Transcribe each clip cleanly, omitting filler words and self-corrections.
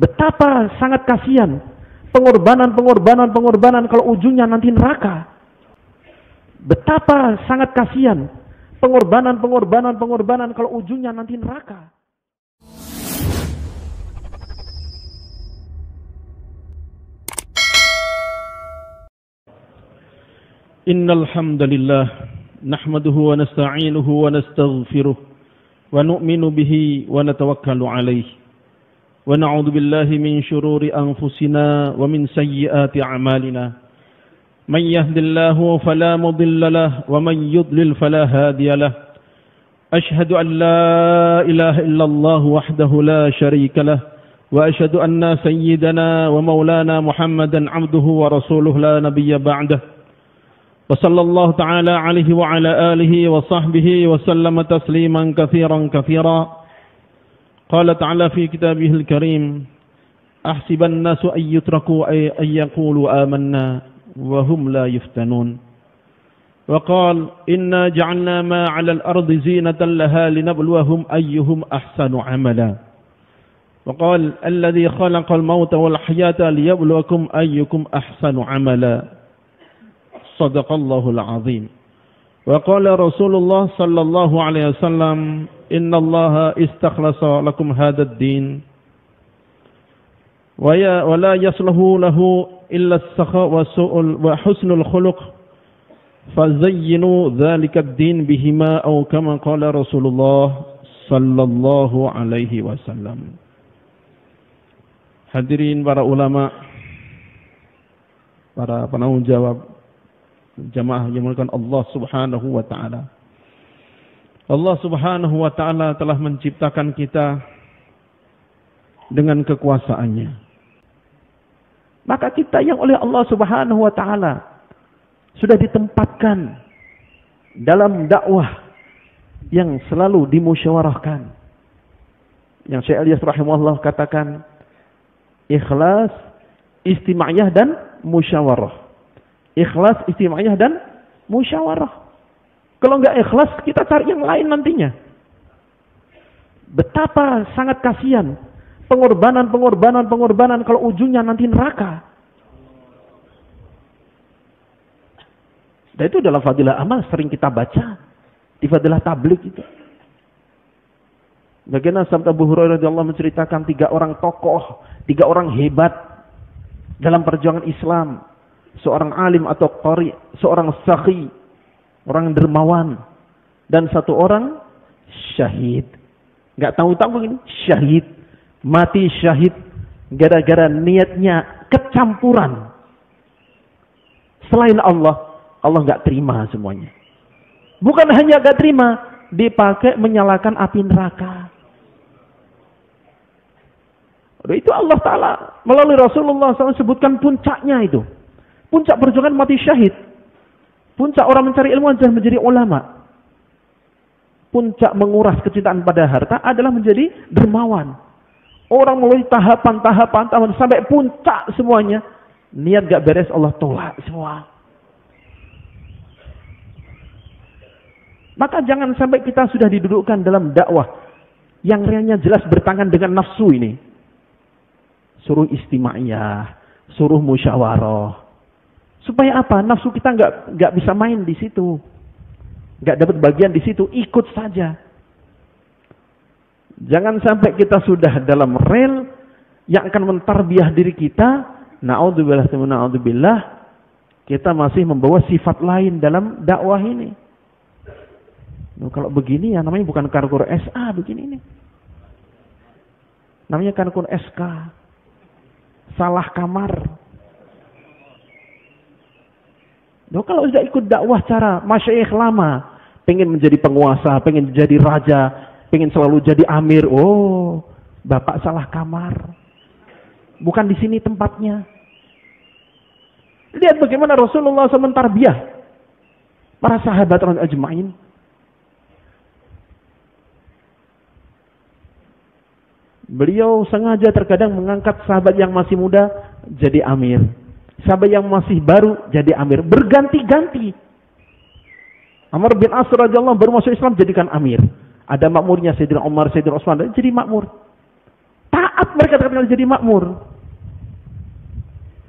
Betapa sangat kasihan pengorbanan kalau ujungnya nanti neraka. Betapa sangat kasihan pengorbanan kalau ujungnya nanti neraka. Innal hamdalillah nahmaduhu wa nasta'inuhu wa nastaghfiruh wa nu'minu bihi wa natawakkalu alayhi wa na'udzu billahi min shururi anfusina wa min sayyiati a'malina man yahdihillahu fala mudilla lahu wa man yudlil fala hadiya lahu ashhadu an la ilaha illallah wahdahu la sharika lahu wa ashhadu anna sayyidana wa maulana Muhammadan 'abduhu wa rasuluhu la nabiyya ba'dahu وصلى الله تعالى عليه وعلى آله وصحبه وسلم تسليما كثيرا قال تعالى في كتابه الكريم أحسب الناس أن يتركوا أن يقولوا آمنا وهم لا يفتنون وقال إنا جعلنا ما على الأرض زينة لها لنبلوهم أيهم أحسن عملا وقال الذي خلق الموت والحياة ليبلوكم أيكم أحسن عملا Sadaqallahul azim. Wa qala Rasulullah sallallahu alaihi wasallam, innallaha istakhlasa lakum hadzal din wa la yasluhu lahu illa as-sakha wa su'ul wa husnul khuluq fazayyinu dzalika ad-din bihima aw kama qala Rasulullah sallallahu alaihi wasallam. Hadirin para ulama, para penanggung jawab jamaah yang dimuliakan Allah Subhanahu wa taala. Allah Subhanahu wa taala telah menciptakan kita dengan kekuasaannya. Maka kita yang oleh Allah Subhanahu wa taala sudah ditempatkan dalam dakwah yang selalu dimusyawarahkan. Yang Syekh Ilyas rahimahullah katakan ikhlas, istima'iyah dan musyawarah. Ikhlas, istima'iyah dan musyawarah. Kalau enggak ikhlas, kita cari yang lain nantinya. Betapa sangat kasihan pengorbanan kalau ujungnya nanti neraka. Dan itu dalam fadilah amal sering kita baca di fadilah tabligh itu. Bagaimana sabda Abu Hurairah radhiyallahu menceritakan 3 orang tokoh, 3 orang hebat dalam perjuangan Islam. Seorang alim atau qari, seorang sakhi, orang dermawan, dan 1 orang syahid. Enggak tahu-tahu ini syahid, mati syahid gara-gara niatnya kecampuran. Selain Allah enggak terima semuanya. Bukan hanya enggak terima, dipakai menyalakan api neraka. Itu Allah Ta'ala melalui Rasulullah SAW sebutkan puncaknya itu. Puncak perjuangan mati syahid. Puncak orang mencari ilmu adalah menjadi ulama. Puncak menguras kecintaan pada harta adalah menjadi dermawan. Orang melalui tahapan sampai puncak semuanya. Niat gak beres Allah tolak semua. Maka jangan sampai kita sudah didudukkan dalam dakwah yang realnya jelas bertangan dengan nafsu ini. Suruh istima'iyah, suruh musyawarah. Supaya apa? Nafsu kita nggak bisa main di situ, nggak dapat bagian di situ, ikut saja. Jangan sampai kita sudah dalam rel yang akan mentarbiah diri kita. Na'udzubillah, kita masih membawa sifat lain dalam dakwah ini. Kalau begini ya namanya bukan karkur SA begini ini. Namanya karkur SK. Salah kamar. Kalau sudah ikut dakwah cara masyayikh lama, pengen menjadi penguasa, pengen jadi raja, pengen selalu jadi amir. Oh, bapak salah kamar. Bukan di sini tempatnya. Lihat bagaimana Rasulullah SAW mentarbiyah para sahabat ajma'in. Beliau sengaja terkadang mengangkat sahabat yang masih muda jadi amir. Sahabat yang masih baru jadi amir, berganti-ganti. Amr bin As radhiyallahu baru masuk Islam jadikan amir. Ada makmurnya Sayyidina Umar, Sayyidina Utsman, jadi makmur. Taat mereka ketika jadi makmur.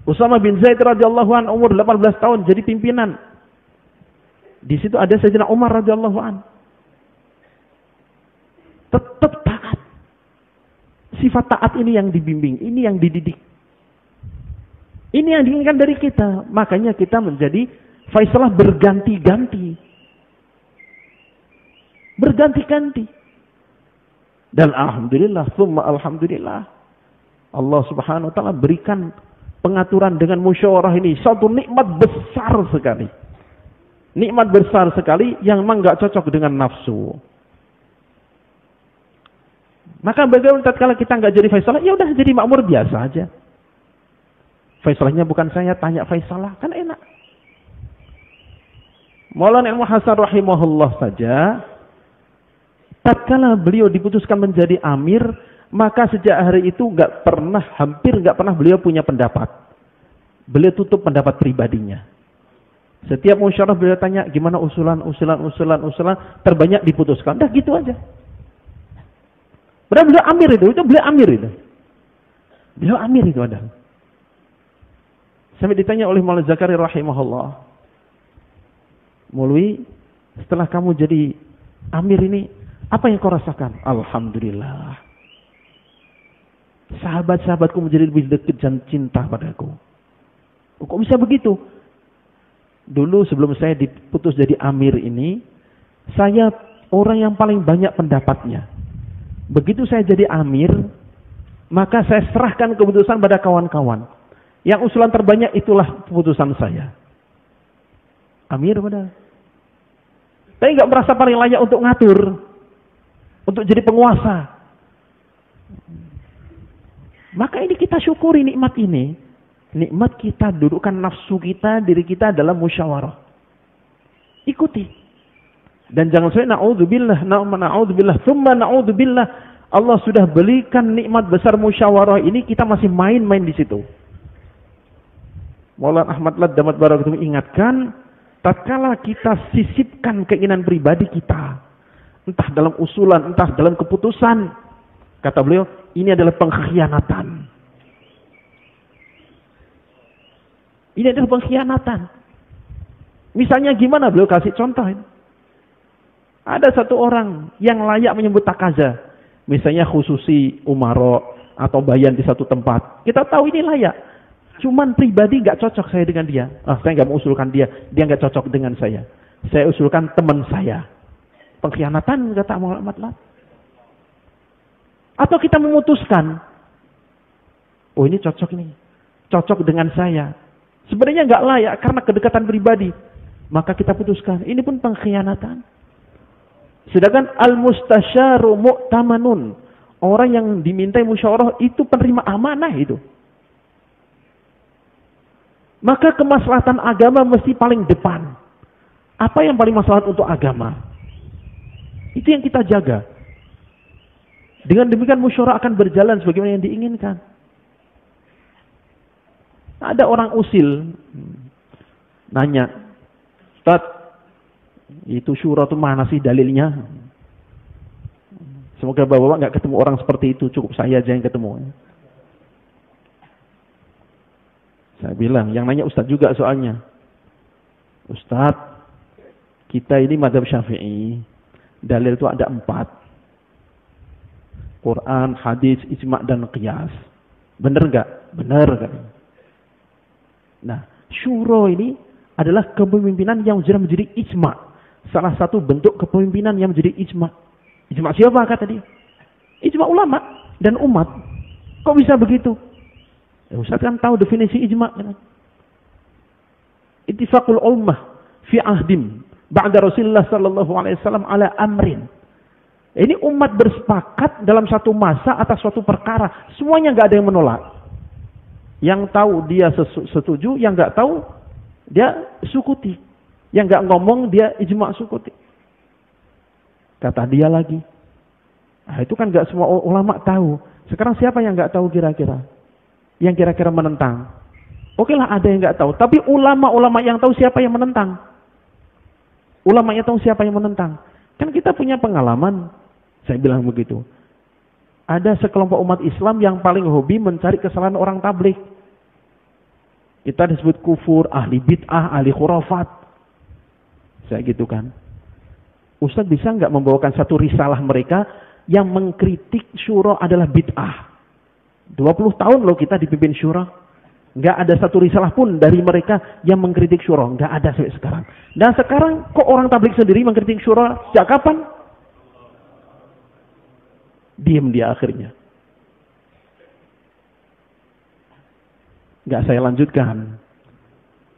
Usama bin Zaid radhiyallahu an umur 18 tahun jadi pimpinan. Di situ ada Sayyidina Umar radhiyallahu an. Tetap taat. Sifat taat ini yang dibimbing, ini yang dididik. Ini yang diinginkan dari kita. Makanya kita menjadi Faisalah berganti-ganti. Berganti-ganti. Dan alhamdulillah, summa alhamdulillah, Allah Subhanahu wa taala berikan pengaturan dengan musyawarah ini satu nikmat besar sekali. Nikmat besar sekali yang memang enggak cocok dengan nafsu. Maka bagaimana tatkala kita enggak jadi Faisalah, ya udah jadi makmur biasa aja. Faisalahnya bukan saya, tanya Faisalah, kan enak. Maulana Ilmu Hasan rahimahullah saja, tatkala beliau diputuskan menjadi amir, maka sejak hari itu hampir nggak pernah beliau punya pendapat. Beliau tutup pendapat pribadinya. Setiap musyawarah beliau tanya, gimana usulan, terbanyak diputuskan. Dah gitu aja. Padahal beliau amir itu beliau amir itu. Beliau amir itu adalah. Sampai ditanya oleh Maulana Zakaria rahimahullah, Maulwi, setelah kamu jadi amir ini, apa yang kau rasakan? Alhamdulillah. Sahabat-sahabatku menjadi lebih dekat dan cinta padaku. Kok bisa begitu? Dulu sebelum saya diputus jadi amir ini, saya orang yang paling banyak pendapatnya. Begitu saya jadi amir, maka saya serahkan keputusan pada kawan-kawan. Yang usulan terbanyak itulah keputusan saya. Amir padahal. Tapi nggak merasa paling layak untuk ngatur, untuk jadi penguasa. Maka ini kita syukuri nikmat ini. Nikmat kita dudukkan nafsu kita, diri kita dalam musyawarah. Ikuti. Dan jangan sampai na'udzubillah, tsumma na'udzubillah. Allah sudah berikan nikmat besar musyawarah ini, kita masih main-main di situ. Maulana Ahmad Lad Damat Barakatuh mengingatkan, tatkala kita sisipkan keinginan pribadi kita, entah dalam usulan, entah dalam keputusan, kata beliau, ini adalah pengkhianatan. Ini adalah pengkhianatan. Misalnya gimana? Beliau kasih contoh. Ada satu orang yang layak menyebut takaza. Misalnya khususi umaro atau bayan di satu tempat. Kita tahu ini layak. Cuman pribadi nggak cocok saya dengan dia. Saya nggak mau usulkan dia. Dia nggak cocok dengan saya. Saya usulkan teman saya. Pengkhianatan kata Muhammad Lat. Atau kita memutuskan, oh ini cocok nih, cocok dengan saya. Sebenarnya nggak layak karena kedekatan pribadi. Maka kita putuskan. Ini pun pengkhianatan. Sedangkan al-mustasyaru mu'tamanun. Orang yang dimintai musyawarah itu penerima amanah itu. Maka kemaslahatan agama mesti paling depan. Apa yang paling maslahat untuk agama? Itu yang kita jaga. Dengan demikian musyawarah akan berjalan sebagaimana yang diinginkan. Ada orang usil nanya, Ustaz, itu syura itu mana sih dalilnya? Semoga bapak-bapak nggak ketemu orang seperti itu, cukup saya aja yang ketemu. Saya bilang, yang nanya Ustaz juga soalnya. Ustaz, kita ini mazhab Syafi'i, dalil itu ada 4. Quran, hadis, ijma' dan qiyas. Benar nggak? Benar kan? Nah, syuro ini adalah kepemimpinan yang sudah menjadi ijma'. Salah satu bentuk kepemimpinan yang menjadi ijma'. Ijma' siapa kata dia? Ijma' ulama dan umat. Kok bisa begitu? Ya, Ustaz kan tahu definisi ijma'. Kan? Ittifaqul ummah fi ahdim ba'da Rasulullah sallallahu alaihi wasallam ala amrin. Ini umat bersepakat dalam satu masa atas suatu perkara. Semuanya nggak ada yang menolak. Yang tahu dia setuju, yang nggak tahu dia sukuti. Yang nggak ngomong dia ijma' sukuti. Kata dia lagi. Nah, itu kan nggak semua ulama tahu. Sekarang siapa yang nggak tahu kira-kira? Yang kira-kira menentang. Oke lah ada yang nggak tahu. Tapi ulama-ulama yang tahu siapa yang menentang. Ulama yang tahu siapa yang menentang. Kan kita punya pengalaman. Saya bilang begitu. Ada sekelompok umat Islam yang paling hobi mencari kesalahan orang tabligh. Kita disebut kufur, ahli bid'ah, ahli khurafat. Saya gitu kan. Ustaz bisa nggak membawakan satu risalah mereka yang mengkritik syura adalah bid'ah? 20 tahun loh kita dipimpin syura. Nggak ada satu risalah pun dari mereka yang mengkritik syura. Nggak ada sampai sekarang. Dan sekarang kok orang tabligh sendiri mengkritik syura? Sejak kapan? Diam dia akhirnya. Nggak saya lanjutkan.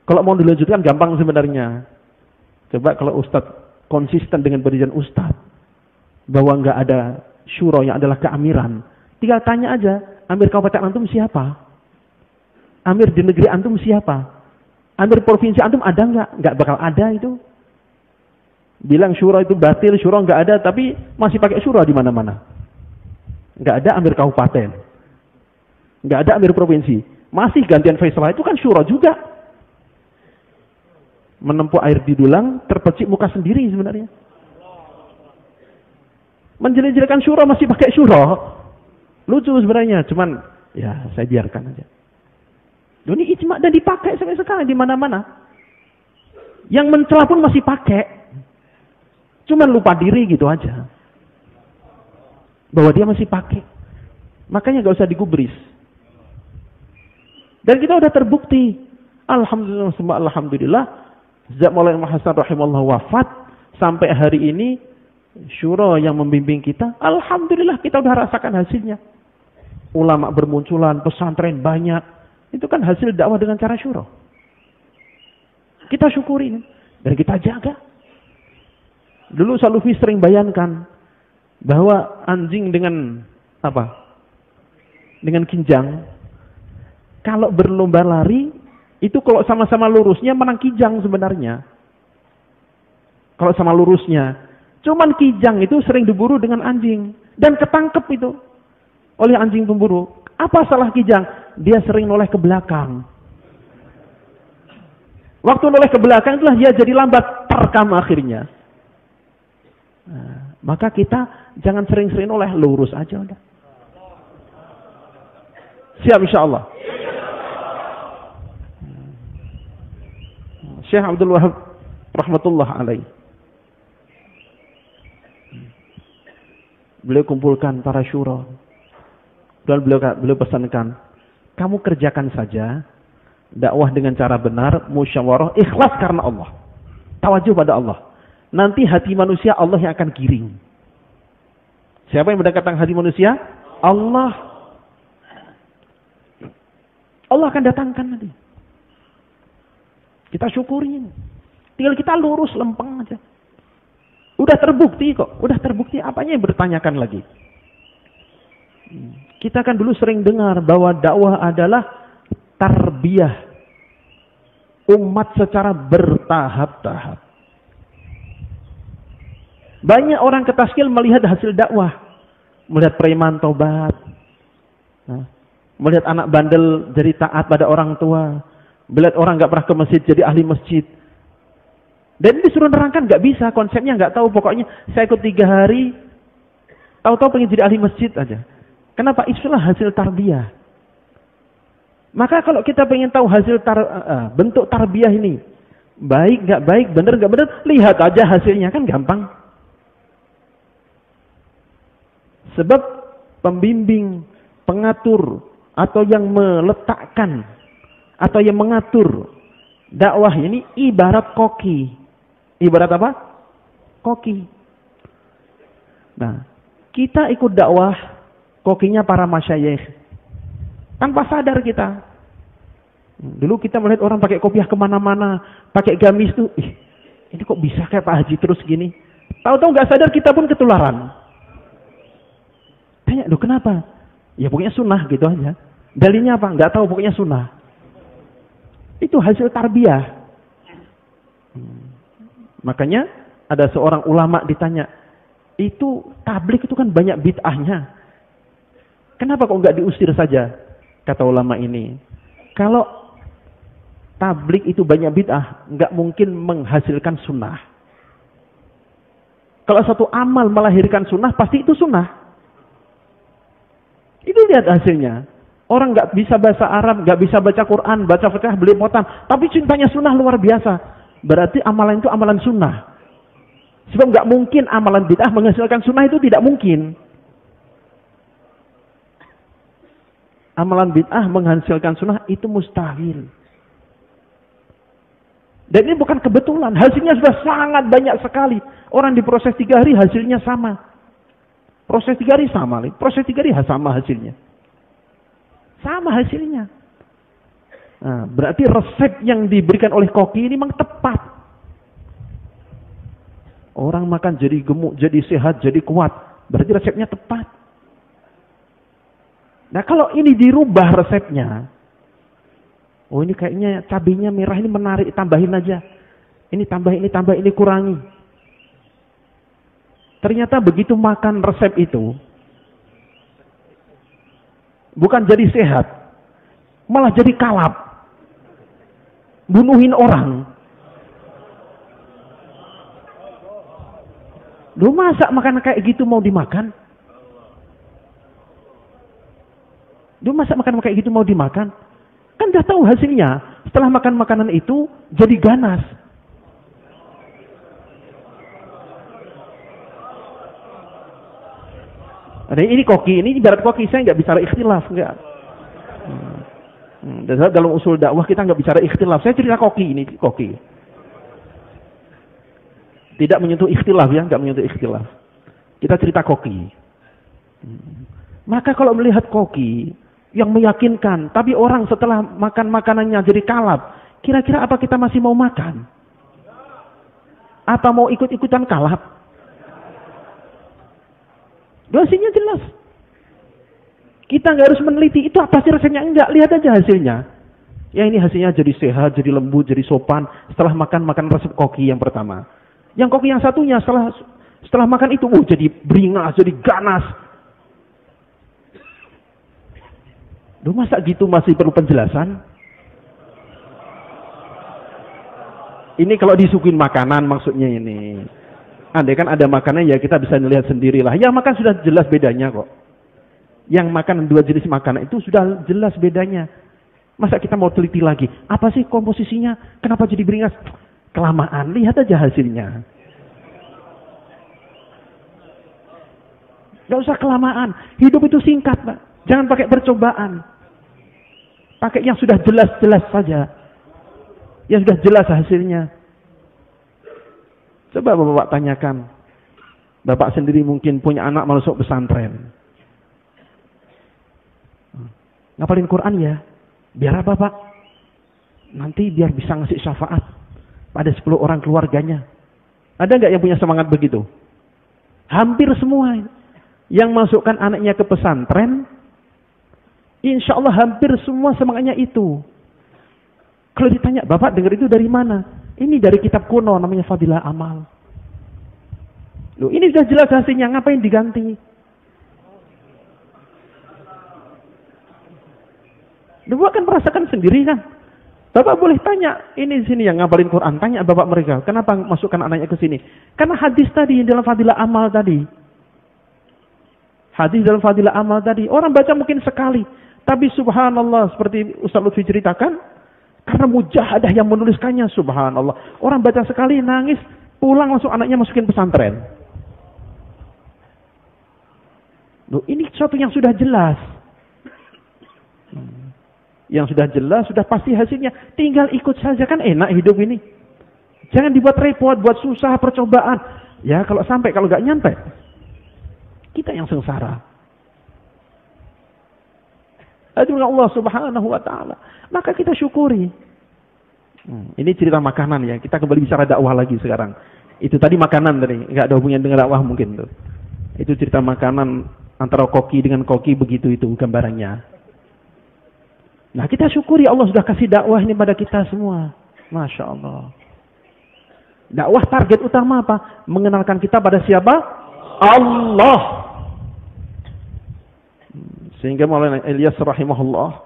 Kalau mau dilanjutkan gampang sebenarnya. Coba kalau Ustadz konsisten dengan pendirian Ustadz bahwa nggak ada syura yang adalah keamiran, tinggal tanya aja, amir kabupaten antum siapa? Amir di negeri antum siapa? Amir provinsi antum ada nggak? Nggak bakal ada itu. Bilang syura itu batil, syura nggak ada, tapi masih pakai syura di mana-mana. Nggak ada amir kabupaten, nggak ada amir provinsi, masih gantian Faisal, itu kan syura juga. Menempuh air di dulang, terpecik muka sendiri sebenarnya. Menjelek-jelekan syura masih pakai syura, lucu sebenarnya. Cuman ya saya biarkan aja. Ini ijma dan dipakai sampai sekarang di mana-mana. Yang mencela pun masih pakai, cuman lupa diri gitu aja. Bahwa dia masih pakai. Makanya gak usah digubris. Dan kita udah terbukti. Alhamdulillah, alhamdulillah. Sejak Maulana Hasan rahimahullah wafat. Sampai hari ini. Syura yang membimbing kita. Alhamdulillah kita udah rasakan hasilnya. Ulama bermunculan. Pesantren banyak. Itu kan hasil dakwah dengan cara syura. Kita syukuri. Dan kita jaga. Dulu Salufi sering bayangkan. Bahwa anjing dengan apa? Dengan kinjang, kalau berlomba lari, itu kalau sama-sama lurusnya menang kijang sebenarnya. Kalau sama lurusnya. Cuman kijang itu sering diburu dengan anjing. Dan ketangkep itu oleh anjing pemburu. Apa salah kijang? Dia sering noleh ke belakang. Waktu noleh ke belakang itulah dia jadi lambat, terekam akhirnya. Nah, maka kita jangan sering-sering noleh, lurus aja udah. Siap insyaallah. Syekh Abdul Wahab rahmatullah alaih. Beliau kumpulkan para syura. Dan beliau pesankan, kamu kerjakan saja dakwah dengan cara benar, musyawarah, ikhlas karena Allah. Tawajuh pada Allah. Nanti hati manusia Allah yang akan giring. Siapa yang mendekatkan hati manusia? Allah. Allah akan datangkan nanti. Kita syukurin. Tinggal kita lurus lempeng aja. Udah terbukti kok. Udah terbukti. Apanya yang bertanyakan lagi? Kita kan dulu sering dengar bahwa dakwah adalah tarbiyah umat secara bertahap-tahap. Banyak orang ketaskil melihat hasil dakwah. Melihat preman tobat. Melihat anak bandel jadi taat pada orang tua. Melihat orang gak pernah ke masjid jadi ahli masjid. Dan ini disuruh nerangkan gak bisa. Konsepnya gak tahu. Pokoknya saya ikut 3 hari. Tahu-tahu pengen jadi ahli masjid aja. Kenapa? Itulah hasil tarbiyah. Maka kalau kita pengen tahu hasil bentuk tarbiyah ini. Baik gak baik, benar gak benar. Lihat aja hasilnya, kan gampang. Sebab pembimbing, pengatur, atau yang meletakkan, atau yang mengatur dakwah ini ibarat koki. Ibarat apa? Koki. Nah, kita ikut dakwah, kokinya para masyayikh. Tanpa sadar kita. Dulu kita melihat orang pakai kopiah kemana-mana, pakai gamis tuh, ini kok bisa kayak Pak Haji terus gini. Tahu-tahu nggak sadar kita pun ketularan. Tanya, loh kenapa? Ya pokoknya sunnah gitu aja. Dalilnya apa? Nggak tahu, pokoknya sunnah. Itu hasil tarbiyah. Makanya ada seorang ulama ditanya, itu tabligh itu kan banyak bid'ahnya. Kenapa kok nggak diusir saja? Kata ulama ini, kalau tabligh itu banyak bid'ah, nggak mungkin menghasilkan sunnah. Kalau satu amal melahirkan sunnah, pasti itu sunnah. Itu lihat hasilnya. Orang nggak bisa bahasa Arab, nggak bisa baca Quran, baca fikih belepotan, tapi cintanya sunnah luar biasa. Berarti amalan itu amalan sunnah. Sebab nggak mungkin amalan bid'ah menghasilkan sunnah, itu tidak mungkin. Amalan bid'ah menghasilkan sunnah itu mustahil. Dan ini bukan kebetulan, hasilnya sudah sangat banyak sekali. Orang diproses 3 hari hasilnya sama. Proses 3 hari sama, proses 3 hari sama hasilnya. Sama hasilnya. Nah, berarti resep yang diberikan oleh koki ini memang tepat. Orang makan jadi gemuk, jadi sehat, jadi kuat. Berarti resepnya tepat. Nah, kalau ini dirubah resepnya. Oh, ini kayaknya cabenya merah ini menarik, tambahin aja. Ini tambah, ini kurangi. Ternyata begitu makan resep itu, bukan jadi sehat, malah jadi kalap. Bunuhin orang. Lu masa makan kayak gitu mau dimakan? Lu masa makan kayak gitu mau dimakan? Kan udah tahu hasilnya. Setelah makan makanan itu jadi ganas. Ada ini koki, ini ibarat koki, saya nggak bicara ikhtilaf, nggak. Dalam usul dakwah kita nggak bicara ikhtilaf. Saya cerita koki ini, koki. Tidak menyentuh ikhtilaf ya, nggak menyentuh ikhtilaf. Kita cerita koki. Maka kalau melihat koki yang meyakinkan, tapi orang setelah makan makanannya jadi kalap, kira-kira apa kita masih mau makan? Apa mau ikut-ikutan kalap? Hasilnya jelas. Kita nggak harus meneliti itu apa sih rasanya, enggak, lihat aja hasilnya. Ya ini hasilnya jadi sehat, jadi lembut, jadi sopan setelah makan resep koki yang pertama. Yang koki yang satunya setelah makan itu jadi beringas, jadi ganas. Duh, masa gitu masih perlu penjelasan? Ini kalau disuguhin makanan maksudnya ini. Andai kan ada makanan ya kita bisa melihat sendirilah. Yang makan sudah jelas bedanya kok. Yang makan 2 jenis makanan itu sudah jelas bedanya. Masa kita mau teliti lagi? Apa sih komposisinya? Kenapa jadi beringas? Kelamaan, lihat aja hasilnya. Gak usah kelamaan. Hidup itu singkat, Pak. Jangan pakai percobaan. Pakai yang sudah jelas-jelas saja. Yang sudah jelas hasilnya. Coba Bapak tanyakan. Bapak sendiri mungkin punya anak masuk pesantren. Ngapalin Quran ya? Biar apa Pak? Nanti biar bisa ngasih syafaat pada 10 orang keluarganya. Ada nggak yang punya semangat begitu? Hampir semua. Yang masukkan anaknya ke pesantren, insya Allah hampir semua semangatnya itu. Kalau ditanya, Bapak dengar itu dari mana? Ini dari kitab kuno namanya Fadilah Amal. Loh, ini sudah jelas hasilnya, ngapain diganti? Bapak kan merasakan sendiri kan? Bapak boleh tanya, ini di sini yang ngapalin Quran, tanya Bapak mereka, kenapa masukkan anaknya ke sini? Karena hadis tadi dalam Fadilah Amal tadi. Hadis dalam Fadilah Amal tadi, orang baca mungkin sekali, tapi subhanallah seperti Ustaz Lutfi ceritakan, karena mujahadah yang menuliskannya, subhanallah. Orang baca sekali, nangis, pulang langsung anaknya masukin pesantren. Loh, ini sesuatu yang sudah jelas. Yang sudah jelas, sudah pasti hasilnya. Tinggal ikut saja, kan enak hidup ini. Jangan dibuat repot, buat susah, percobaan. Ya kalau sampai, kalau nggak nyampe, kita yang sengsara. Aduh Allah subhanahu wa ta'ala. Maka kita syukuri. Ini cerita makanan ya. Kita kembali bicara dakwah lagi sekarang. Itu tadi makanan tadi. Nggak ada hubungan dengan dakwah mungkin tuh. Itu cerita makanan antara koki dengan koki, begitu itu gambarannya. Nah kita syukuri Allah sudah kasih dakwah ini pada kita semua. Masya Allah. Dakwah target utama apa? Mengenalkan kita pada siapa? Allah. Sehingga Maulana Ilyas rahimahullah,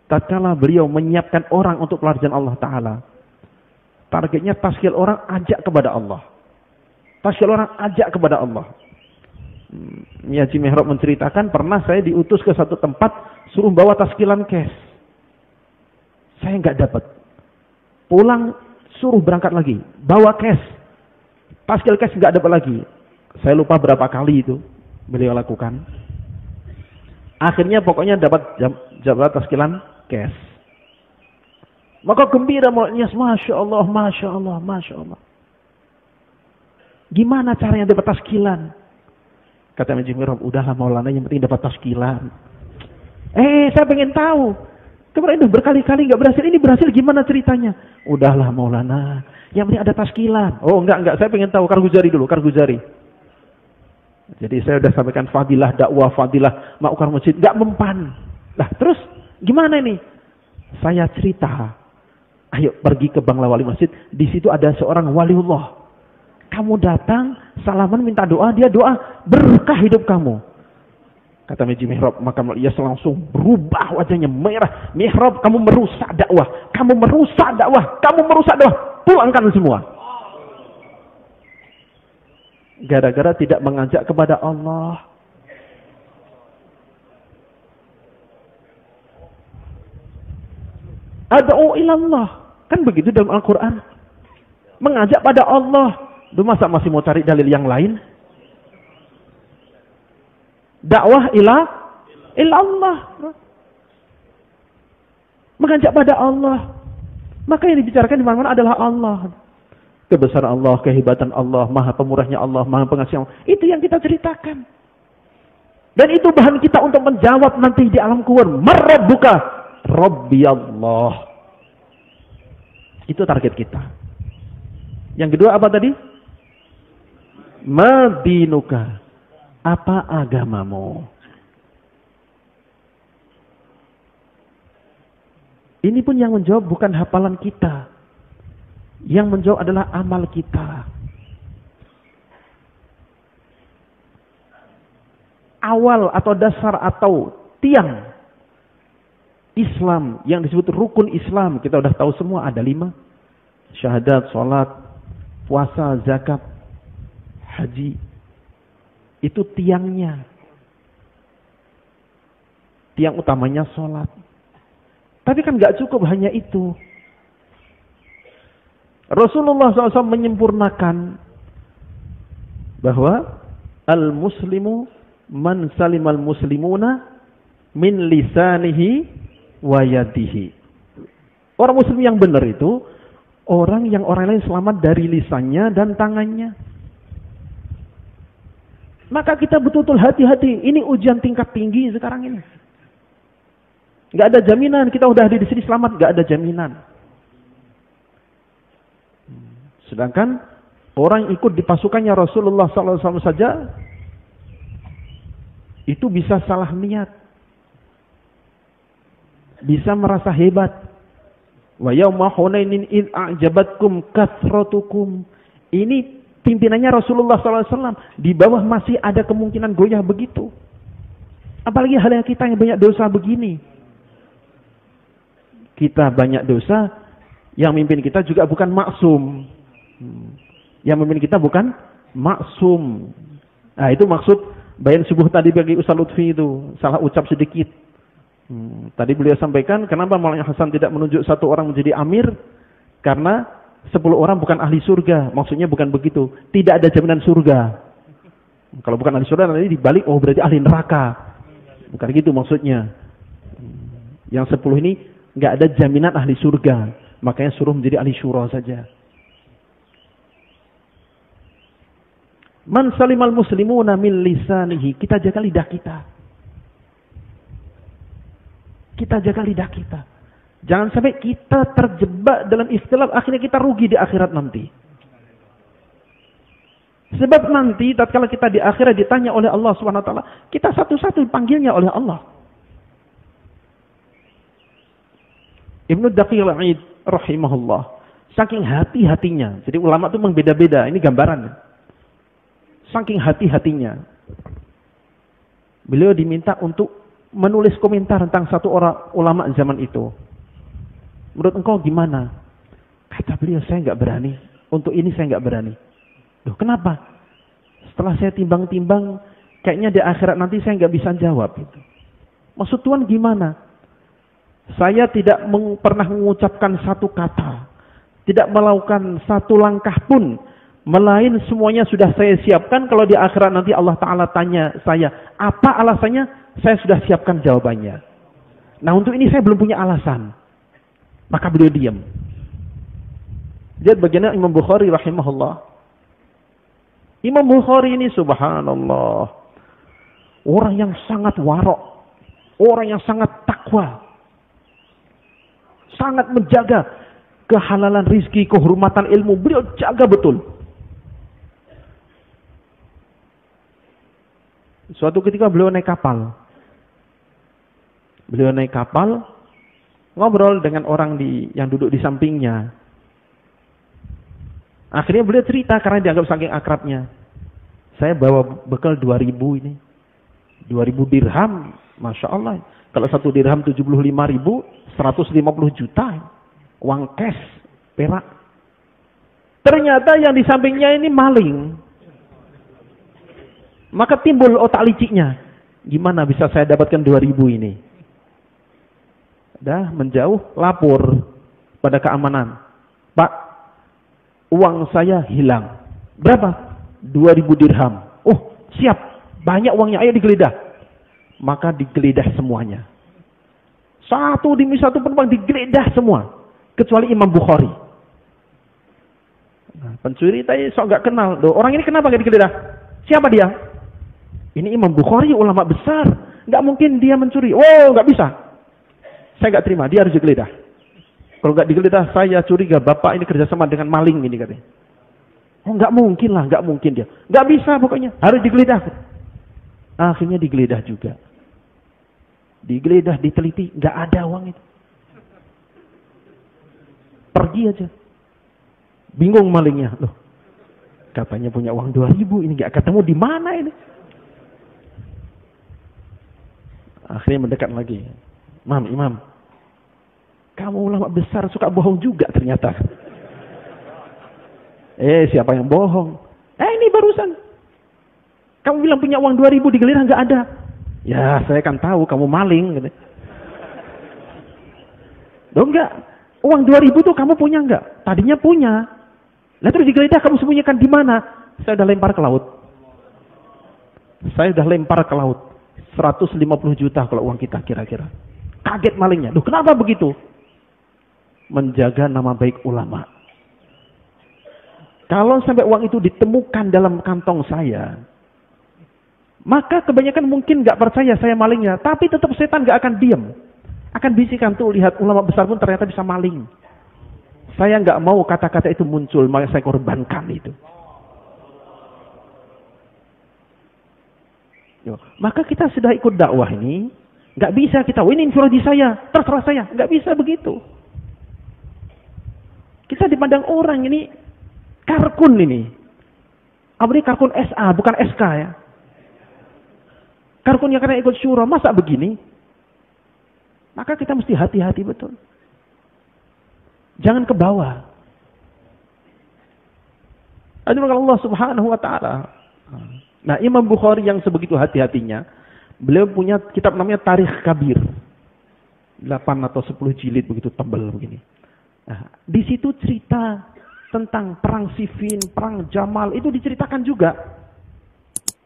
tatkala beliau menyiapkan orang untuk pelajaran Allah Ta'ala, targetnya taskil orang ajak kepada Allah. Taskil orang ajak kepada Allah. Haji Mihrab menceritakan pernah saya diutus ke satu tempat suruh bawa taskilan cash. Saya nggak dapat. Pulang suruh berangkat lagi, bawa cash. Taskil cash nggak dapat lagi. Saya lupa berapa kali itu beliau lakukan. Akhirnya pokoknya dapat taskilan cash. Maka gembira mulanya, Masya Allah, Masya Allah, Masya Allah. Gimana caranya dapat taskilan? Kata Haji Mihrab, udahlah Maulana, yang penting dapat taskilan. Saya pengen tahu. Kemarin udah berkali-kali nggak berhasil, ini berhasil gimana ceritanya? Udahlah Maulana, yang penting ada taskilan. Oh enggak, saya pengen tahu, Karguzari dulu, Karguzari. Jadi saya udah sampaikan fadilah dakwah, fadilah ma'ukar masjid, nggak mempan. Nah terus gimana ini? Saya cerita, ayo pergi ke Bangla Wali Masjid, di situ ada seorang waliullah. Kamu datang, salaman minta doa, dia doa, berkah hidup kamu. Kata Haji Mihrab, maka Ilyas langsung berubah wajahnya merah. Mihrab, kamu merusak dakwah, kamu merusak dakwah, kamu merusak dakwah. Pulangkan semua. Gara-gara tidak mengajak kepada Allah. Ad'u ilallah. Kan begitu dalam Al-Quran. Mengajak pada Allah. Lu masa masih mau cari dalil yang lain? Dakwah ilallah. Mengajak pada Allah. Maka yang dibicarakan di mana-mana adalah Allah. Kebesaran Allah, kehebatan Allah, maha pemurahnya Allah, maha pengasih Allah. Itu yang kita ceritakan. Dan itu bahan kita untuk menjawab nanti di alam kubur. Marabbuka, Rabbi Allah. Itu target kita. Yang kedua apa tadi? Madinuka, apa agamamu? Ini pun yang menjawab bukan hafalan kita. Yang menjawab adalah amal kita. Awal atau dasar atau tiang Islam yang disebut rukun Islam, kita udah tahu semua ada 5. Syahadat, sholat, puasa, zakat, haji. Itu tiangnya. Tiang utamanya sholat. Tapi kan gak cukup hanya itu. Rasulullah SAW menyempurnakan bahwa al-muslimu man salimal muslimuna min lisanihi wa yadihi. Orang muslim yang benar itu orang yang orang lain selamat dari lisannya dan tangannya. Maka kita betul-betul hati-hati. Ini ujian tingkat tinggi sekarang ini. Gak ada jaminan kita udah ada di sini selamat, gak ada jaminan. Sedangkan orang ikut di pasukannya Rasulullah SAW saja itu bisa salah niat, bisa merasa hebat. Wa yauma hunainin id a'jabatkum kathratukum. Ini pimpinannya Rasulullah SAW. Di bawah masih ada kemungkinan goyah begitu. Apalagi hal yang kita yang banyak dosa begini. Kita banyak dosa, yang mimpin kita juga bukan maksum. Yang mimpin kita bukan maksum. Nah itu maksud bayan subuh tadi bagi Ustaz Lutfi itu. Salah ucap sedikit. Tadi beliau sampaikan, kenapa Maulana Hasan tidak menunjuk satu orang menjadi amir? Karena 10 orang bukan ahli surga. Maksudnya bukan begitu. Tidak ada jaminan surga. Kalau bukan ahli surga, nanti dibalik, oh berarti ahli neraka. Bukan gitu maksudnya. Yang 10 ini nggak ada jaminan ahli surga. Makanya suruh menjadi ahli syura saja. Man salimal muslimuna min lisanihi. Kita jaga lidah kita. Kita jaga lidah kita. Jangan sampai kita terjebak dalam ikhtilaf, akhirnya kita rugi di akhirat nanti. Sebab nanti tatkala kita di akhirat ditanya oleh Allah Subhanahu wa taala, kita satu-satu dipanggilnya oleh Allah. Ibnu Daqiq al-Aid rahimahullah, saking hati-hatinya. Jadi ulama itu membeda-beda, ini gambaran. Saking hati-hatinya. Beliau diminta untuk menulis komentar tentang satu orang ulama zaman itu. Menurut engkau gimana? Kata beliau, saya nggak berani. Untuk ini saya nggak berani. Loh, kenapa? Setelah saya timbang-timbang, kayaknya di akhirat nanti saya nggak bisa jawab itu. Maksud Tuhan gimana? Saya tidak pernah mengucapkan satu kata, tidak melakukan satu langkah pun, melain semuanya sudah saya siapkan. Kalau di akhirat nanti Allah Ta'ala tanya saya, apa alasannya? Saya sudah siapkan jawabannya. Nah, untuk ini saya belum punya alasan. Maka beliau diam. Lihat bagaimana Imam Bukhari rahimahullah. Imam Bukhari ini subhanallah, orang yang sangat warok, orang yang sangat takwa, sangat menjaga kehalalan rizki, kehormatan ilmu. Beliau jaga betul. Suatu ketika beliau naik kapal. Beliau naik kapal, ngobrol dengan orang yang duduk di sampingnya. Akhirnya beliau cerita karena dianggap saking akrabnya. Saya bawa bekal 2.000 ini. 2.000 dirham, Masya Allah. Kalau satu dirham 75.000, 150 juta. Uang cash, perak. Ternyata yang di sampingnya ini maling. Maka timbul otak liciknya. Gimana bisa saya dapatkan 2.000 ini? Dah menjauh, lapor pada keamanan. Pak, uang saya hilang. Berapa? 2.000 dirham. Oh, siap. Banyak uangnya, ayo digeledah. Maka digeledah semuanya. Satu demi satu penumpang digeledah semua. Kecuali Imam Bukhari. Nah, pencuri tadi sok gak kenal. Loh, orang ini kenapa gak digeledah? Siapa dia? Ini Imam Bukhari, ulama besar. Gak mungkin dia mencuri. Oh, gak bisa. Saya gak terima, dia harus digeledah. Kalau gak digeledah, saya curiga bapak ini kerjasama dengan maling ini katanya. Oh, gak mungkin lah, gak mungkin dia. Gak bisa pokoknya, harus digeledah. Akhirnya digeledah juga. Digeledah, diteliti, gak ada uang itu. Pergi aja. Bingung malingnya. Loh, katanya punya uang 2.000, ini gak ketemu di mana ini? Akhirnya mendekat lagi. Imam, kamu ulama besar suka bohong juga ternyata. Siapa yang bohong? Ini barusan. Kamu bilang punya uang 2.000 digeledah nggak ada. Ya, saya kan tahu kamu maling. Gitu. Loh enggak, uang 2.000 tuh kamu punya nggak? Tadinya punya. Lah terus digeledah kamu sembunyikan di mana? Saya udah lempar ke laut. Saya udah lempar ke laut. 150 juta kalau uang kita kira-kira. Kaget malingnya. Loh, kenapa begitu? Menjaga nama baik ulama. Kalau sampai uang itu ditemukan dalam kantong saya, maka kebanyakan mungkin gak percaya saya malingnya. Tapi tetap setan gak akan diam. Akan bisikan tuh, lihat ulama besar pun ternyata bisa maling. Saya gak mau kata-kata itu muncul, maka saya korbankan itu. Maka kita sudah ikut dakwah ini, gak bisa kita, ini info saya, terserah saya. Gak bisa begitu. Kita dipandang orang ini karkun ini. Apa ini karkun SA, bukan SK ya. Karkunnya karena ikut syura, masa begini? Maka kita mesti hati-hati betul. Jangan ke bawah. Aduh Allah Subhanahu wa taala. Nah, Imam Bukhari yang sebegitu hati-hatinya, beliau punya kitab namanya Tarikh Kabir. 8 atau 10 jilid begitu tebal begini. Nah, di situ cerita tentang perang Siffin, perang Jamal itu diceritakan juga.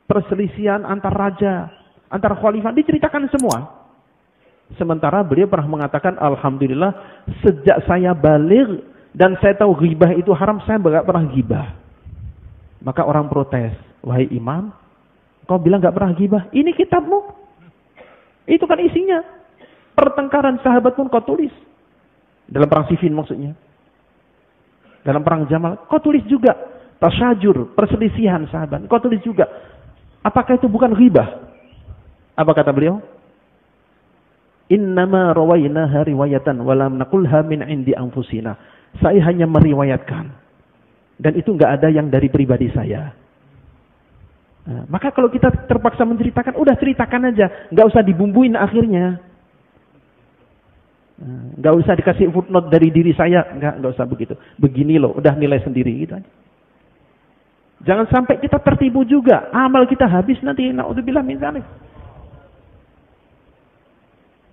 Perselisihan antar raja, antar khalifah diceritakan semua. Sementara beliau pernah mengatakan, alhamdulillah sejak saya baligh dan saya tahu ghibah itu haram, saya enggak pernah ghibah. Maka orang protes, wahai imam, kau bilang enggak pernah ghibah, ini kitabmu. Itu kan isinya. Pertengkaran sahabat pun kau tulis. Dalam perang Siffin maksudnya. Dalam perang Jamal, kau tulis juga. Tasyajur, perselisihan sahabat, kau tulis juga. Apakah itu bukan ghibah? Apa kata beliau? Innama rawainaha riwayatan walam naqulha min indi anfusina. Saya hanya meriwayatkan. Dan itu enggak ada yang dari pribadi saya. Nah, maka kalau kita terpaksa menceritakan, udah ceritakan aja, enggak usah dibumbuin akhirnya. Enggak usah dikasih footnote dari diri saya, enggak usah begitu. Begini loh, udah nilai sendiri gitu aja. Jangan sampai kita tertipu juga. Amal kita habis nanti. Na'udzubillah min dzalik.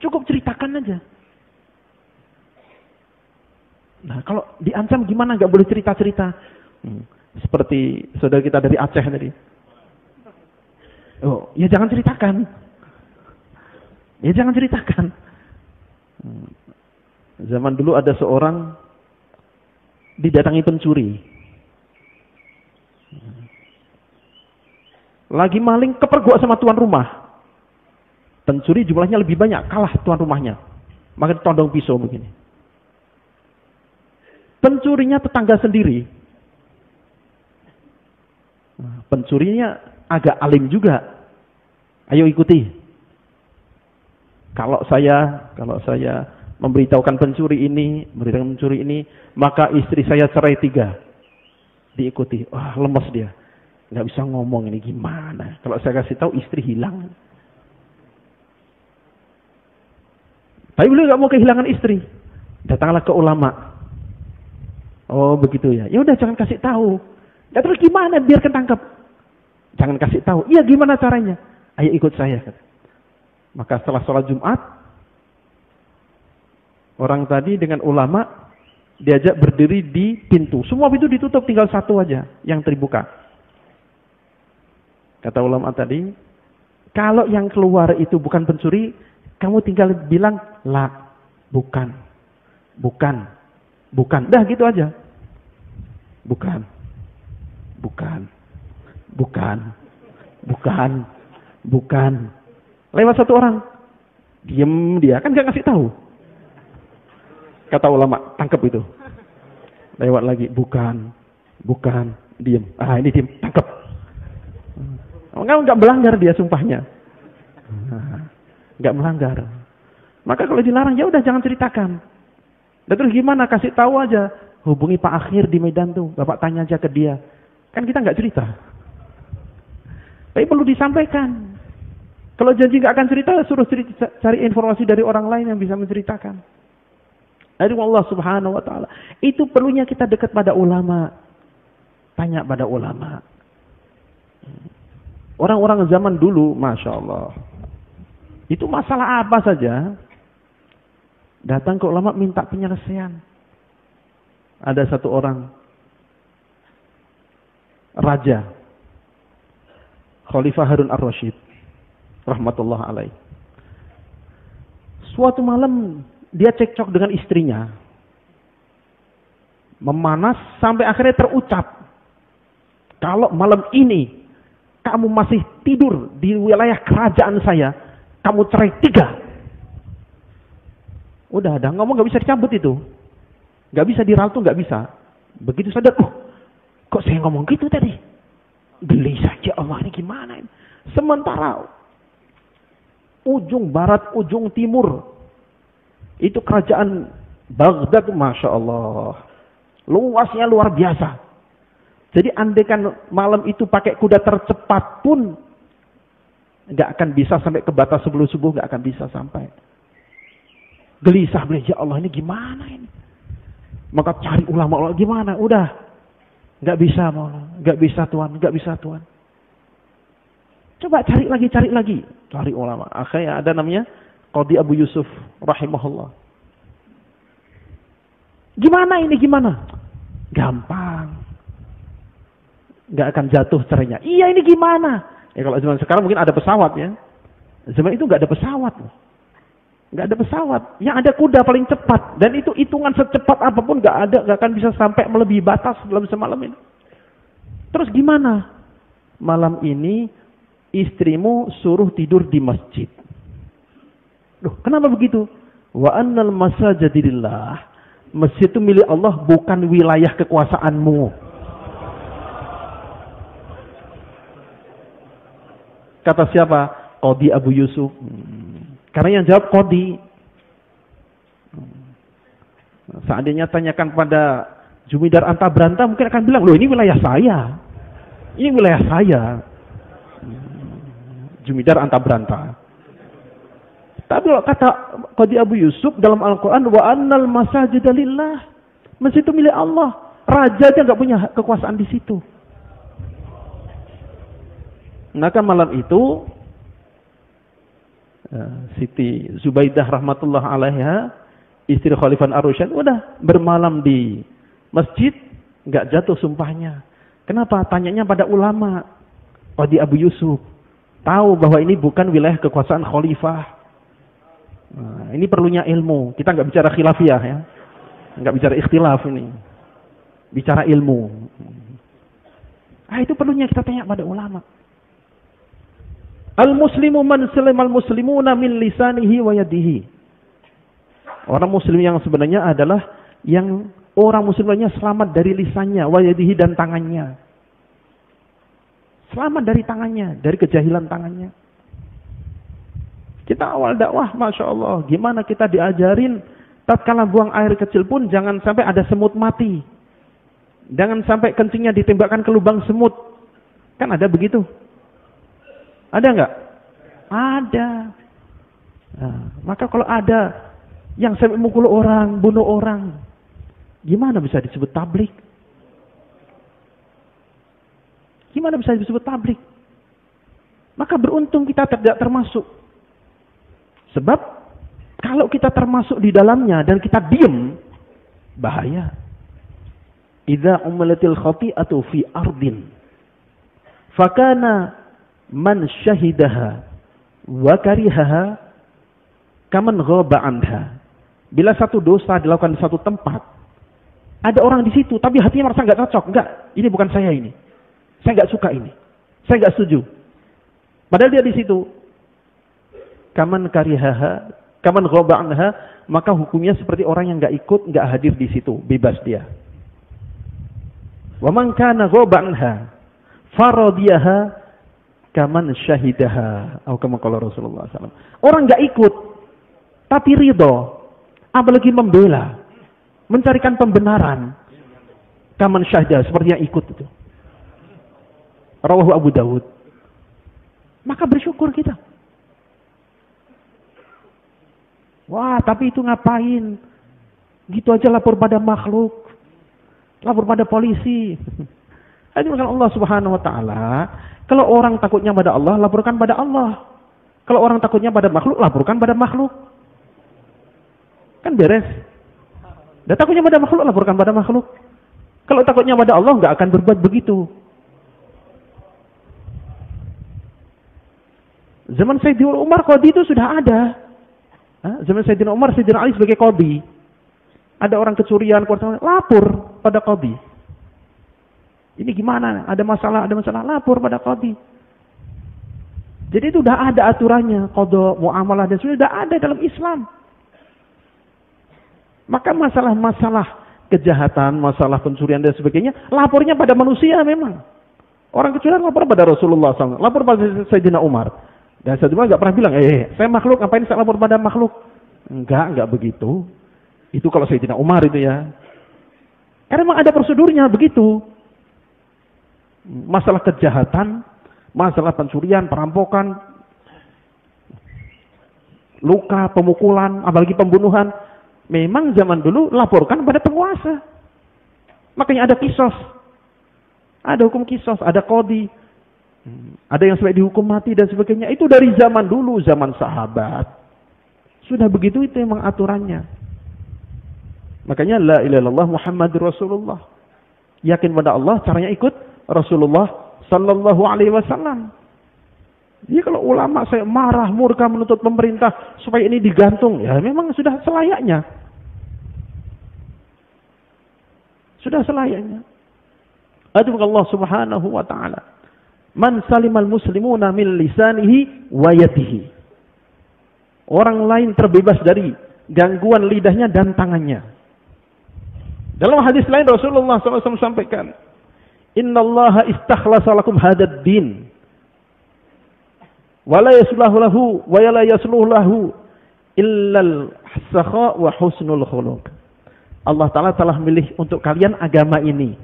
Cukup ceritakan aja. Nah, kalau diancam gimana? Nggak boleh cerita-cerita. Seperti saudara kita dari Aceh tadi. Oh, ya jangan ceritakan. Ya jangan ceritakan. Zaman dulu ada seorang didatangi pencuri. Lagi maling kepergok sama tuan rumah. Pencuri jumlahnya lebih banyak, kalah tuan rumahnya. Maka ditodong pisau begini. Pencurinya tetangga sendiri. Pencurinya agak alim juga. Ayo ikuti. Kalau saya memberitahukan pencuri ini, maka istri saya cerai 3. Diikuti. Wah, lemes dia. Nggak bisa ngomong, ini gimana. Kalau saya kasih tahu, istri hilang. Tapi beliau nggak mau kehilangan istri. Datanglah ke ulama. Oh begitu ya. Ya udah jangan kasih tahu. Ya terus gimana biar ketangkep? Jangan kasih tahu. Iya gimana caranya? Ayo ikut saya. Maka setelah sholat Jumat, orang tadi dengan ulama diajak berdiri di pintu. Semua pintu ditutup, tinggal satu aja yang terbuka. Kata ulama tadi, kalau yang keluar itu bukan pencuri, kamu tinggal bilang, la, bukan. Dah gitu aja. Bukan. Lewat satu orang. Diem dia, kan gak ngasih tahu. Kata ulama, tangkap itu. Lewat lagi, bukan. Diem. Ini diem, tangkap. Enggak melanggar dia sumpahnya. Enggak melanggar. Maka kalau dilarang, ya udah jangan ceritakan. Dan terus gimana? Kasih tahu aja. Hubungi Pak Akhir di Medan tuh. Bapak tanya aja ke dia. Kan kita nggak cerita. Tapi perlu disampaikan. Kalau janji nggak akan cerita, suruh cari informasi dari orang lain yang bisa menceritakan. Dari Allah Subhanahu Wa Taala. Itu perlunya kita dekat pada ulama. Tanya pada ulama. Orang-orang zaman dulu, Masya Allah. Itu masalah apa saja. Datang ke ulama minta penyelesaian. Ada satu orang raja Khalifah Harun Ar-Rasyid rahmatullah alaih. Suatu malam dia cekcok dengan istrinya. Memanas sampai akhirnya terucap, kalau malam ini kamu masih tidur di wilayah kerajaan saya, kamu cerai 3. Udah ngomong gak bisa dicabut itu. Gak bisa diraltu, gak bisa. Begitu sadar, kok saya ngomong gitu tadi? Geli saja Allah, ini gimana ini? Sementara ujung barat, ujung timur, itu kerajaan Baghdad, Masya Allah. Luasnya luar biasa. Jadi andaikan malam itu pakai kuda tercepat pun, gak akan bisa sampai ke batas sebelum subuh, gak akan bisa sampai. Gelisah beliau, ya Allah ini gimana ini? Maka cari ulama gimana? Udah, nggak bisa Tuhan. Coba cari lagi. Cari ulama. Akhirnya ada namanya Qadhi Abu Yusuf rahimahullah. Gimana? Gampang. Nggak akan jatuh cerainya. Iya ini gimana? Ya kalau zaman sekarang mungkin ada pesawat ya. Zaman itu nggak ada pesawat. Nggak ada pesawat, yang ada kuda paling cepat, dan itu hitungan secepat apapun nggak akan bisa sampai melebihi batas dalam semalam ini. Terus gimana? Malam ini istrimu suruh tidur di masjid. Loh, kenapa begitu? Wa annal masajida lillah. Masjid itu milik Allah, bukan wilayah kekuasaanmu. Kata siapa? Qadhi Abu Yusuf. Karena yang jawab Qadhi. Seandainya tanyakan pada Jumidar Antabranta, mungkin akan bilang, loh ini wilayah saya. Jumidar Antabranta. Tapi kalau kata Qadhi Abu Yusuf dalam Al-Quran, wa annal masajida lillah. Masjid itu milik Allah. Raja aja nggak punya kekuasaan di situ. Maka malam itu Siti Zubaidah rahmatullah alaiha, istri Khalifah Ar-Rasyid, udah bermalam di masjid, nggak jatuh sumpahnya. Kenapa? Tanyanya pada ulama. Qadi Abu Yusuf tahu bahwa ini bukan wilayah kekuasaan khalifah. Nah, ini perlunya ilmu. Kita nggak bicara khilafiyah ya, nggak bicara ikhtilaf ini, bicara ilmu. Itu perlunya kita tanya pada ulama. Al-muslimu man salimal muslimuna min lisanihi wa yadihi. Orang muslim yang sebenarnya adalah yang orang muslimnya selamat dari lisannya, wa yadihi, dan tangannya. Selamat dari tangannya, dari kejahilan tangannya. Kita awal dakwah, Masya Allah, gimana kita diajarin tatkala buang air kecil pun jangan sampai ada semut mati. Jangan sampai kencingnya ditembakkan ke lubang semut. Kan ada begitu? Ada enggak? Ada. Nah, maka kalau ada yang sampai mukul orang, bunuh orang, gimana bisa disebut tablik? Gimana bisa disebut tablik? Maka beruntung kita tidak termasuk. Sebab kalau kita termasuk di dalamnya dan kita diam, bahaya. Idza umlatil khati'atu fi ardin fakana man syahidaha wa karihaha kaman ghaba anha. Bila satu dosa dilakukan di satu tempat, ada orang di situ tapi hatinya merasa enggak cocok, enggak, ini bukan saya ini. Saya enggak suka ini. Saya enggak setuju. Padahal dia di situ. Kaman karihaha, kaman ghaba anha, maka hukumnya seperti orang yang enggak ikut, enggak hadir di situ, bebas dia. Wa man kana ghaba anha faradiyaha kaman syahidaha, atau kama qala Rasulullah SAW. Orang enggak ikut tapi ridho, apalagi membela, mencarikan pembenaran, kaman syahidah, seperti yang ikut itu. Rawahu Abu Dawud. Maka bersyukur kita. Wah, tapi itu ngapain? Gitu aja lapor pada makhluk, lapor pada polisi. Itu kan Allah Subhanahu Wa Taala. Kalau orang takutnya pada Allah, laporkan pada Allah. Kalau orang takutnya pada makhluk, laporkan pada makhluk. Kan beres. Dan takutnya pada makhluk, laporkan pada makhluk. Kalau takutnya pada Allah, nggak akan berbuat begitu. Zaman Sayyidina Umar, qadi itu sudah ada. Zaman Sayyidina Umar, Sayyidina Ali sebagai qadi. Ada orang kecurian, lapor pada qadi. Ini gimana? Ada masalah, lapor pada qadi. Jadi itu sudah ada aturannya, qada, muamalah, dan sudah ada dalam Islam. Maka masalah-masalah kejahatan, masalah pencurian dan sebagainya, lapornya pada manusia memang. Orang kecurian lapor pada Rasulullah SAW, lapor pada Sayyidina Umar. Dan Sayyidina Umar nggak pernah bilang, saya makhluk, ngapain saya lapor pada makhluk? Enggak begitu. Itu kalau Sayyidina Umar itu ya. Karena memang ada prosedurnya begitu. Masalah kejahatan, masalah pencurian, perampokan, luka, pemukulan, apalagi pembunuhan, memang zaman dulu laporkan pada penguasa. Makanya ada kisos. Ada hukum kisos, ada qadi. Ada yang sampai dihukum mati dan sebagainya. Itu dari zaman dulu, zaman sahabat. Sudah begitu, itu memang aturannya. Makanya la ilaha illallah Muhammadur Rasulullah. Yakin pada Allah, caranya ikut Rasulullah sallallahu alaihi wasallam. Jadi kalau ulama saya marah, murka, menuntut pemerintah supaya ini digantung, ya memang sudah selayaknya. Sudah selayaknya. Adu Allah Subhanahu wa taala. Man salimal muslimuna min lisanihi wa yadihi. Orang lain terbebas dari gangguan lidahnya dan tangannya. Dalam hadis lain Rasulullah SAW sampaikan, Innallaha istakhlasa lakum hadad din. Wa la yasluhu lahu wa la yasluhu lahu illal sakha wa husnul khuluq. Allah Ta'ala telah milih untuk kalian agama ini.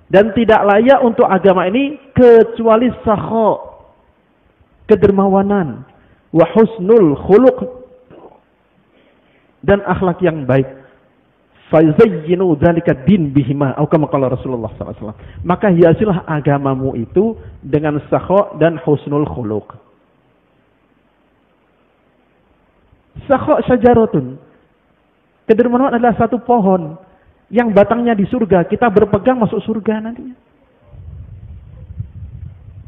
Dan tidak layak untuk agama ini kecuali sakha, kedermawanan, wa husnul khuluq, dan akhlak yang baik. Fazayyinu dzalika din bihima atau kama qala Rasulullah SAW. Maka hiasilah agamamu itu dengan sakha dan husnul khuluq. Sakha syajaratun. Kedermawanan adalah satu pohon yang batangnya di surga. Kita berpegang masuk surga nantinya.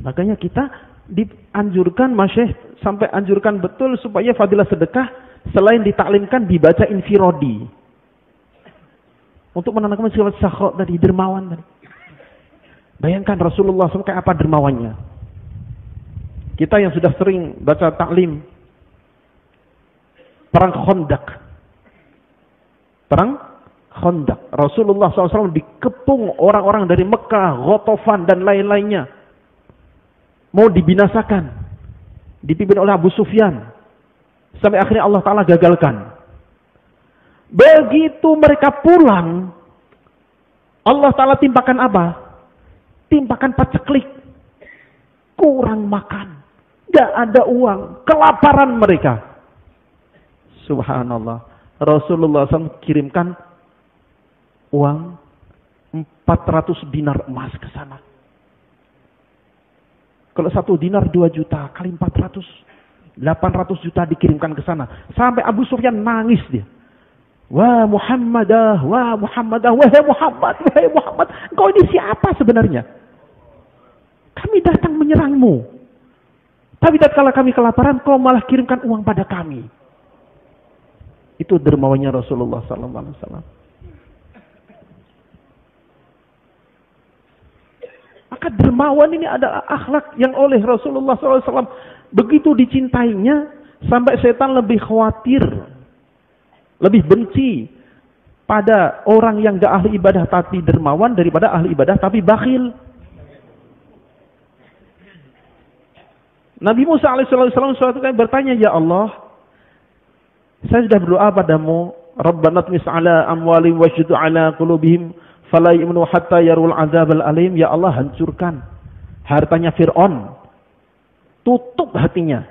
Makanya kita dianjurkan masyayikh sampai anjurkan betul supaya fadilah sedekah selain ditaklimkan dibaca infirodi. Untuk menanamkan sifat sakha tadi, dermawan tadi. Bayangkan Rasulullah SAW kayak apa dermawannya. Kita yang sudah sering baca taklim perang Khandaq. Perang Khandaq. Rasulullah SAW dikepung orang-orang dari Mekah, Ghatafan dan lain-lainnya. Mau dibinasakan. Dipimpin oleh Abu Sufyan. Sampai akhirnya Allah Ta'ala gagalkan. Begitu mereka pulang, Allah Ta'ala timpakan apa? Timpakan paceklik. Kurang makan. Gak ada uang. Kelaparan mereka. Subhanallah. Rasulullah SAW kirimkan uang 400 dinar emas ke sana. Kalau 1 dinar 2 juta kali 400. 800 juta dikirimkan ke sana. Sampai Abu Sufyan nangis dia. Wah Muhammadah, wahai Muhammad, engkau ini siapa sebenarnya? Kami datang menyerangmu. Tapi tatkala kami kelaparan, kau malah kirimkan uang pada kami. Itu dermawannya Rasulullah SAW. Maka dermawan ini adalah akhlak yang oleh Rasulullah SAW begitu dicintainya sampai setan lebih khawatir, lebih benci pada orang yang gak ahli ibadah tapi dermawan daripada ahli ibadah tapi bakhil. Nabi Musa alaihissalam suatu kali bertanya, ya Allah, saya sudah berdoa padamu, Rabbana tmis ala amwalihim washdud ala qulubihim fala yu'minu hatta yarul adzabal alim. Ya Allah, hancurkan hartanya Fir'aun, tutup hatinya.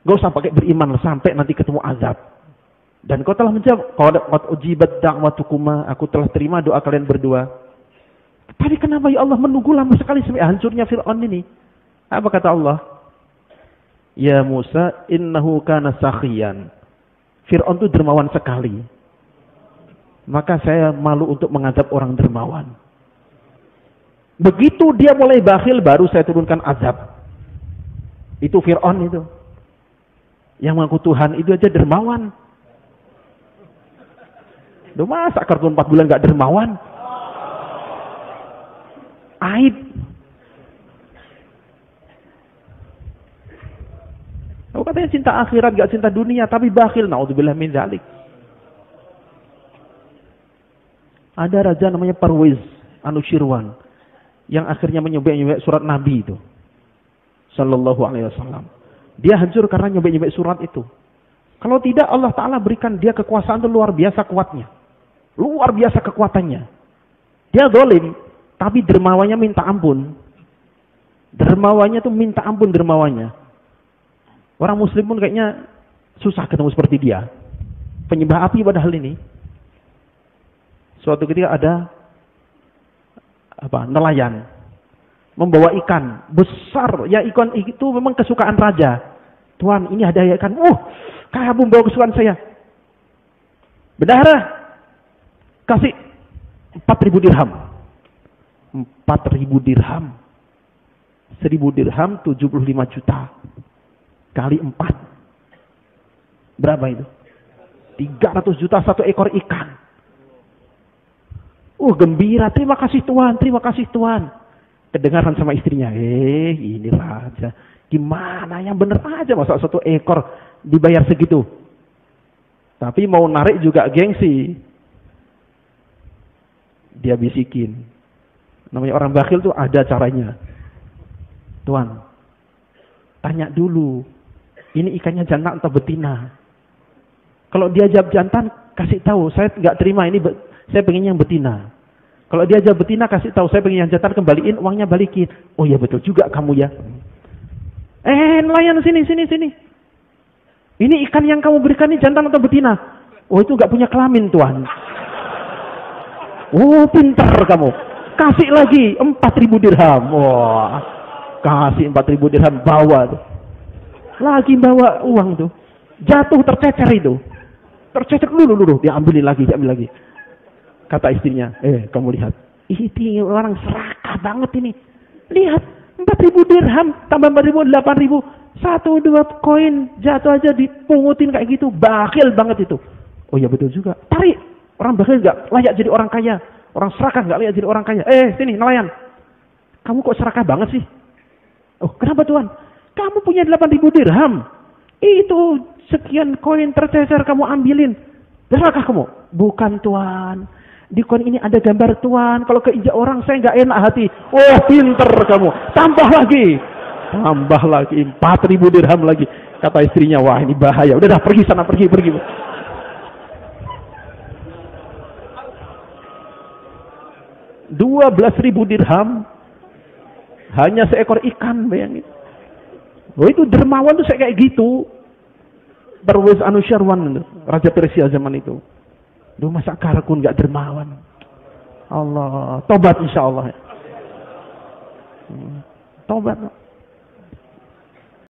Gak usah pakai beriman sampai nanti ketemu azab. Dan kau telah menjawab, qad ujibat da'watukuma, aku telah terima doa kalian berdua. Tapi kenapa ya Allah menunggu lama sekali sampai hancurnya Fir'aun ini? Apa kata Allah? Ya Musa, innahu kana sakhiyan. Fir'aun itu dermawan sekali. Maka saya malu untuk mengadab orang dermawan. Begitu dia mulai bakhil, baru saya turunkan azab. Itu Fir'aun itu. Yang mengaku Tuhan itu aja dermawan. Duh, masa kartun 4 bulan gak dermawan? Aib. Aku katanya cinta akhirat, gak cinta dunia, tapi bakhil. Na'udzubillah min dzalik. Ada raja namanya Parwiz Anushirwan yang akhirnya menyobek-nyobek surat Nabi itu. Sallallahu alaihi wasallam. Dia hancur karena nyobek-nyobek surat itu. Kalau tidak, Allah Ta'ala berikan dia kekuasaan itu luar biasa kuatnya. Luar biasa kekuatannya. Dia zalim, tapi dermawannya minta ampun. Dermawannya itu minta ampun dermawannya. Orang muslim pun kayaknya susah ketemu seperti dia. Penyembah api padahal ini. Suatu ketika ada nelayan membawa ikan besar. Ya, ikan itu memang kesukaan raja. Tuan, ini ada ikan. Kamu membawa kesukaan saya. Bendahara, kasih 4.000 dirham. 4.000 dirham. 1.000 dirham 75 juta. Kali 4. Berapa itu? 300 juta 1 ekor ikan. Gembira. Terima kasih Tuan, terima kasih Tuan. Kedengaran sama istrinya. Ini raja. Gimana yang bener aja masa 1 ekor dibayar segitu. Tapi mau narik juga gengsi. Dia bisikin. Namanya orang bakhil tuh ada caranya. Tuan, tanya dulu. Ini ikannya jantan atau betina? Kalau dia jawab jantan, kasih tahu. Saya nggak terima ini. Saya pengen yang betina. Kalau dia jawab betina, kasih tahu. Saya pengen yang jantan, kembaliin uangnya, balikin. Oh ya betul juga kamu ya. Nelayan sini. Ini ikan yang kamu berikan ini jantan atau betina? Oh itu nggak punya kelamin tuan. Oh pinter kamu. Kasih lagi 4.000 dirham. Wah, kasih 4.000 dirham, bawa tuh. Lagi bawa uang tuh. Jatuh tercecer itu. Tercecer dulu, diambil lagi. Kata istrinya, kamu lihat. Ini orang serakah banget ini. Lihat, 4.000 dirham tambah 4.000, 8.000. 1-2 koin jatuh aja dipungutin kayak gitu. Bakhil banget itu. Oh iya betul juga. Tarik. Orang bakhil nggak layak jadi orang kaya. Orang serakah nggak layak jadi orang kaya. Sini nelayan. Kamu kok serakah banget sih? Oh kenapa tuan? Kamu punya 8.000 dirham. Itu sekian koin tercecer kamu ambilin. Serakah kamu? Bukan tuan. Di koin ini ada gambar tuan. Kalau keinjak orang saya nggak enak hati. Oh pinter kamu. Tambah lagi 4.000 dirham lagi. Kata istrinya, wah ini bahaya. Udah pergi sana, pergi. 12.000 dirham hanya seekor ikan, bayangin. Oh itu dermawan tuh kayak gitu. Perwez Anusyirwan, Raja Persia zaman itu. Masa Karakun nggak dermawan. Allah, tobat insya Allah. Tobat.